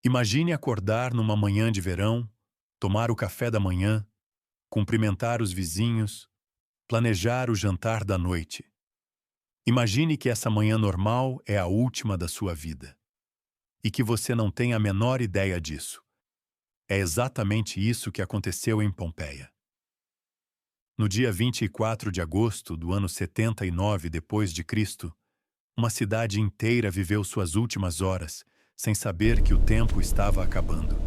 Imagine acordar numa manhã de verão, tomar o café da manhã, cumprimentar os vizinhos, planejar o jantar da noite. Imagine que essa manhã normal é a última da sua vida e que você não tem a menor ideia disso. É exatamente isso que aconteceu em Pompeia. No dia 24 de agosto do ano 79 depois de Cristo, uma cidade inteira viveu suas últimas horas, sem saber que o tempo estava acabando.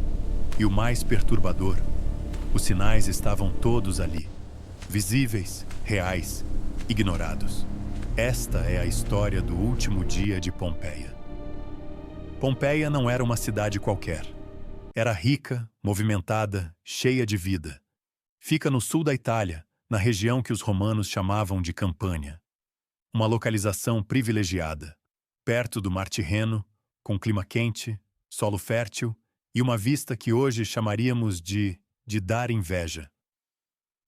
E o mais perturbador, os sinais estavam todos ali, visíveis, reais, ignorados. Esta é a história do último dia de Pompeia. Pompeia não era uma cidade qualquer. Era rica, movimentada, cheia de vida. Fica no sul da Itália, na região que os romanos chamavam de Campânia. Uma localização privilegiada, perto do Mar Tirreno, com clima quente, solo fértil e uma vista que hoje chamaríamos de dar inveja.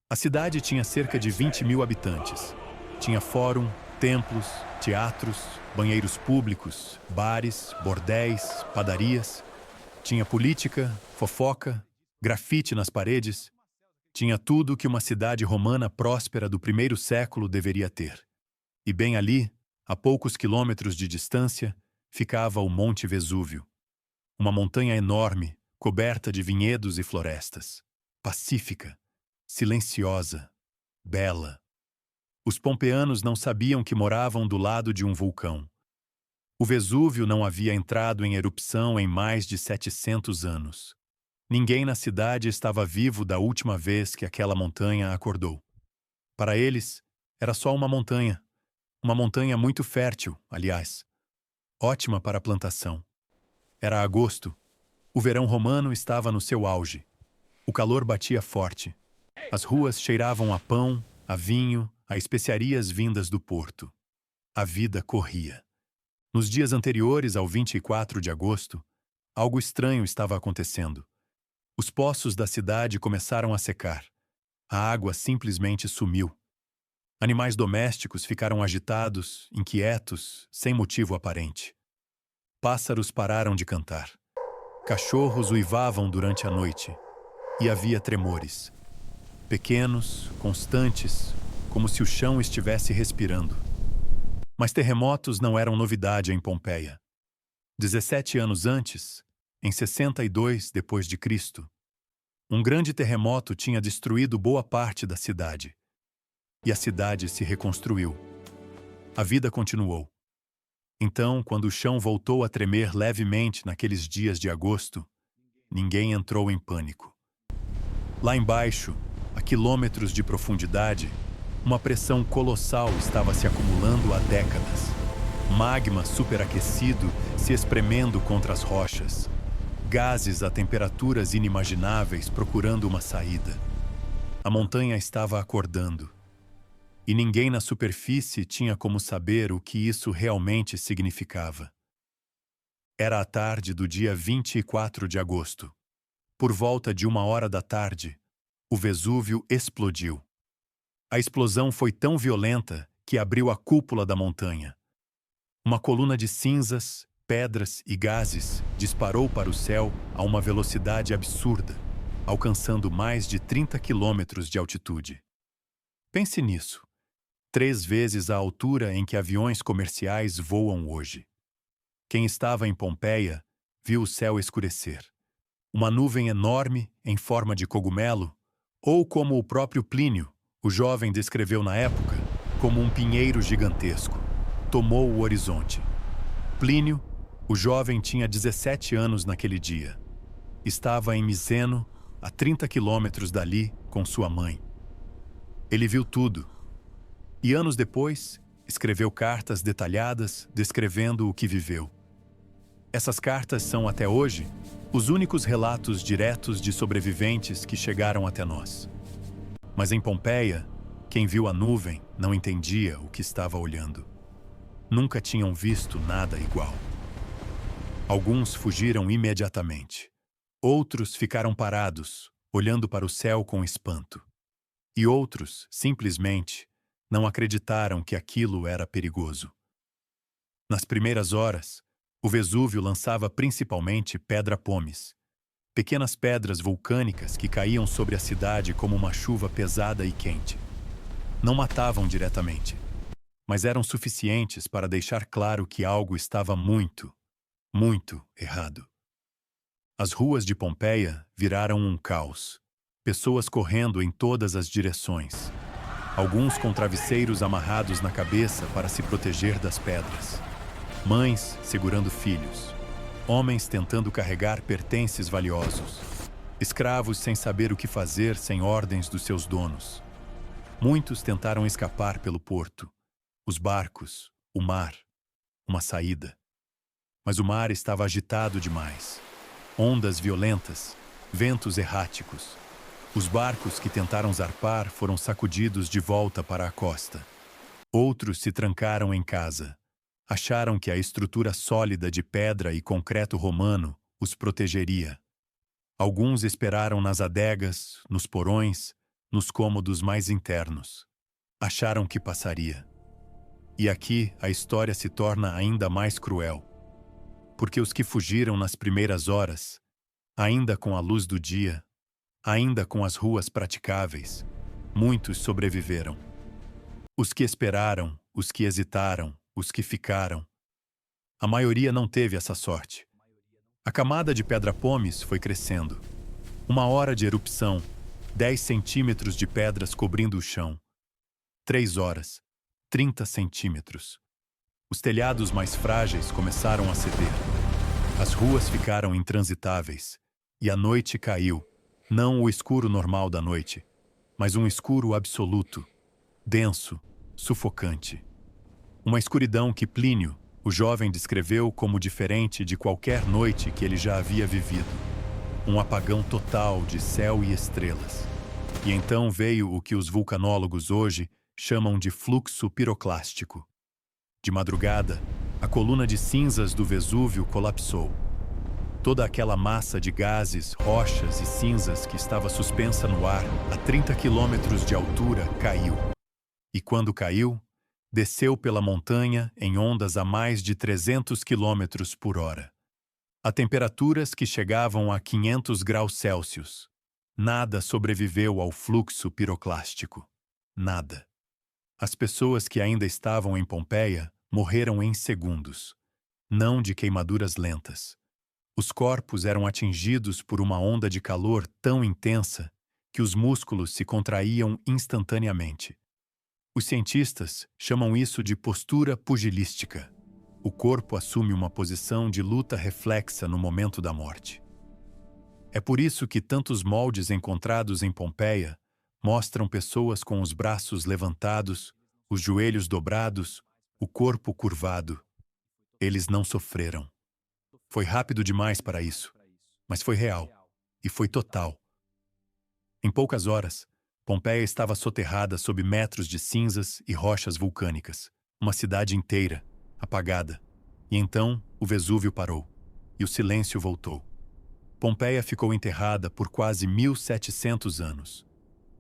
A cidade tinha cerca de 20.000 habitantes. Tinha fórum, templos, teatros, banheiros públicos, bares, bordéis, padarias. Tinha política, fofoca, grafite nas paredes. Tinha tudo que uma cidade romana próspera do primeiro século deveria ter. E bem ali, a poucos quilômetros de distância, ficava o Monte Vesúvio. Uma montanha enorme, coberta de vinhedos e florestas. Pacífica, silenciosa, bela. Os pompeanos não sabiam que moravam do lado de um vulcão. O Vesúvio não havia entrado em erupção em mais de 700 anos. Ninguém na cidade estava vivo da última vez que aquela montanha acordou. Para eles, era só uma montanha muito fértil, aliás. Ótima para a plantação. Era agosto. O verão romano estava no seu auge. O calor batia forte. As ruas cheiravam a pão, a vinho, a especiarias vindas do porto. A vida corria. Nos dias anteriores ao 24 de agosto, algo estranho estava acontecendo. Os poços da cidade começaram a secar. A água simplesmente sumiu. Animais domésticos ficaram agitados, inquietos, sem motivo aparente. Pássaros pararam de cantar. Cachorros uivavam durante a noite. E havia tremores. Pequenos, constantes, como se o chão estivesse respirando. Mas terremotos não eram novidade em Pompeia. 17 anos antes, em 62 depois de Cristo, um grande terremoto tinha destruído boa parte da cidade. E a cidade se reconstruiu. A vida continuou. Então, quando o chão voltou a tremer levemente naqueles dias de agosto, ninguém entrou em pânico. Lá embaixo, a quilômetros de profundidade, uma pressão colossal estava se acumulando há décadas. Magma superaquecido se espremendo contra as rochas. Gases a temperaturas inimagináveis procurando uma saída. A montanha estava acordando. E ninguém na superfície tinha como saber o que isso realmente significava. Era a tarde do dia 24 de agosto. Por volta de 1 hora da tarde, o Vesúvio explodiu. A explosão foi tão violenta que abriu a cúpula da montanha. Uma coluna de cinzas, pedras e gases disparou para o céu a uma velocidade absurda, alcançando mais de 30 quilômetros de altitude. Pense nisso. 3 vezes a altura em que aviões comerciais voam hoje. Quem estava em Pompeia viu o céu escurecer. Uma nuvem enorme, em forma de cogumelo, ou como o próprio Plínio, o jovem descreveu na época, como um pinheiro gigantesco, tomou o horizonte. Plínio, o jovem, tinha 17 anos naquele dia. Estava em Miseno, a 30 quilômetros dali, com sua mãe. Ele viu tudo. E anos depois, escreveu cartas detalhadas descrevendo o que viveu. Essas cartas são, até hoje, os únicos relatos diretos de sobreviventes que chegaram até nós. Mas em Pompeia, quem viu a nuvem não entendia o que estava olhando. Nunca tinham visto nada igual. Alguns fugiram imediatamente. Outros ficaram parados, olhando para o céu com espanto. E outros, simplesmente, não acreditaram que aquilo era perigoso. Nas primeiras horas, O Vesúvio lançava principalmente pedra-pomes, pequenas pedras vulcânicas que caíam sobre a cidade como uma chuva pesada e quente. Não matavam diretamente, mas eram suficientes para deixar claro que algo estava muito, muito errado. As ruas de Pompeia viraram um caos. Pessoas correndo em todas as direções. Alguns com travesseiros amarrados na cabeça para se proteger das pedras. Mães segurando filhos. Homens tentando carregar pertences valiosos. Escravos sem saber o que fazer sem ordens dos seus donos. Muitos tentaram escapar pelo porto. Os barcos, o mar, uma saída. Mas o mar estava agitado demais. Ondas violentas, ventos erráticos. Os barcos que tentaram zarpar foram sacudidos de volta para a costa. Outros se trancaram em casa. Acharam que a estrutura sólida de pedra e concreto romano os protegeria. Alguns esperaram nas adegas, nos porões, nos cômodos mais internos. Acharam que passaria. E aqui a história se torna ainda mais cruel. Porque os que fugiram nas primeiras horas, ainda com a luz do dia, ainda com as ruas praticáveis, muitos sobreviveram. Os que esperaram, os que hesitaram, os que ficaram. A maioria não teve essa sorte. A camada de pedra-pomes foi crescendo. 1 hora de erupção, 10 centímetros de pedras cobrindo o chão. 3 horas, 30 centímetros. Os telhados mais frágeis começaram a ceder. As ruas ficaram intransitáveis. E a noite caiu. Não o escuro normal da noite, mas um escuro absoluto, denso, sufocante. Uma escuridão que Plínio, o jovem, descreveu como diferente de qualquer noite que ele já havia vivido. Um apagão total de céu e estrelas. E então veio o que os vulcanólogos hoje chamam de fluxo piroclástico. De madrugada, a coluna de cinzas do Vesúvio colapsou. Toda aquela massa de gases, rochas e cinzas que estava suspensa no ar a 30 quilômetros de altura caiu. E quando caiu, desceu pela montanha em ondas a mais de 300 quilômetros por hora. A temperaturas que chegavam a 500 graus Celsius. Nada sobreviveu ao fluxo piroclástico. Nada. As pessoas que ainda estavam em Pompeia morreram em segundos. Não de queimaduras lentas. Os corpos eram atingidos por uma onda de calor tão intensa que os músculos se contraíam instantaneamente. Os cientistas chamam isso de postura pugilística. O corpo assume uma posição de luta reflexa no momento da morte. É por isso que tantos moldes encontrados em Pompeia mostram pessoas com os braços levantados, os joelhos dobrados, o corpo curvado. Eles não sofreram. Foi rápido demais para isso, mas foi real e foi total. Em poucas horas, Pompeia estava soterrada sob metros de cinzas e rochas vulcânicas, uma cidade inteira, apagada. E então o Vesúvio parou, e o silêncio voltou. Pompeia ficou enterrada por quase 1700 anos.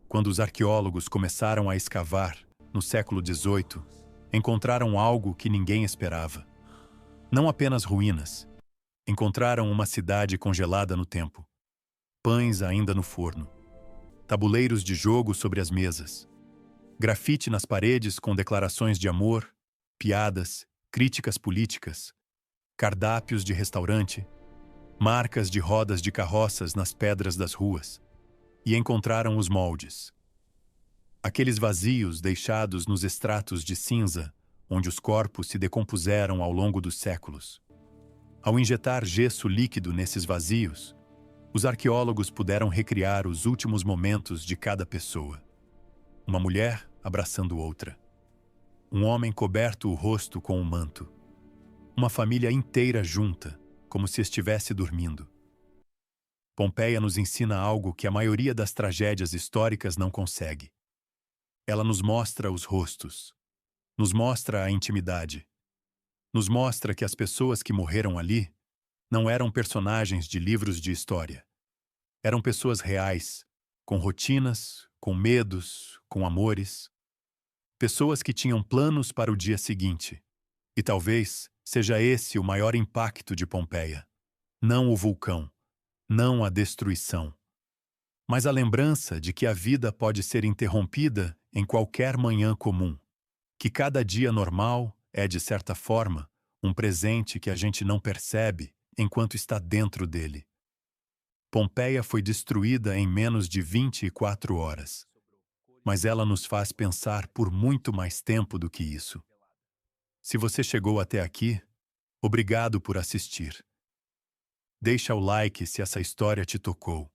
Quando os arqueólogos começaram a escavar, no século XVIII, encontraram algo que ninguém esperava. Não apenas ruínas. Encontraram uma cidade congelada no tempo. Pães ainda no forno. Tabuleiros de jogo sobre as mesas. Grafite nas paredes com declarações de amor, piadas, críticas políticas. Cardápios de restaurante. Marcas de rodas de carroças nas pedras das ruas. E encontraram os moldes. Aqueles vazios deixados nos estratos de cinza, onde os corpos se decompuseram ao longo dos séculos. Ao injetar gesso líquido nesses vazios, os arqueólogos puderam recriar os últimos momentos de cada pessoa. Uma mulher abraçando outra. Um homem coberto o rosto com um manto. Uma família inteira junta, como se estivesse dormindo. Pompeia nos ensina algo que a maioria das tragédias históricas não consegue. Ela nos mostra os rostos. Nos mostra a intimidade. Nos mostra que as pessoas que morreram ali não eram personagens de livros de história. Eram pessoas reais, com rotinas, com medos, com amores. Pessoas que tinham planos para o dia seguinte e talvez seja esse o maior impacto de Pompeia. Não o vulcão, não a destruição, mas a lembrança de que a vida pode ser interrompida em qualquer manhã comum, que cada dia normal é, de certa forma, um presente que a gente não percebe enquanto está dentro dele. Pompeia foi destruída em menos de 24 horas, mas ela nos faz pensar por muito mais tempo do que isso. Se você chegou até aqui, obrigado por assistir. Deixa o like se essa história te tocou.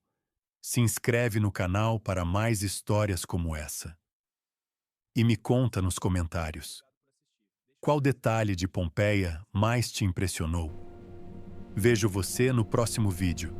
Se inscreve no canal para mais histórias como essa. E me conta nos comentários. Qual detalhe de Pompeia mais te impressionou? Vejo você no próximo vídeo.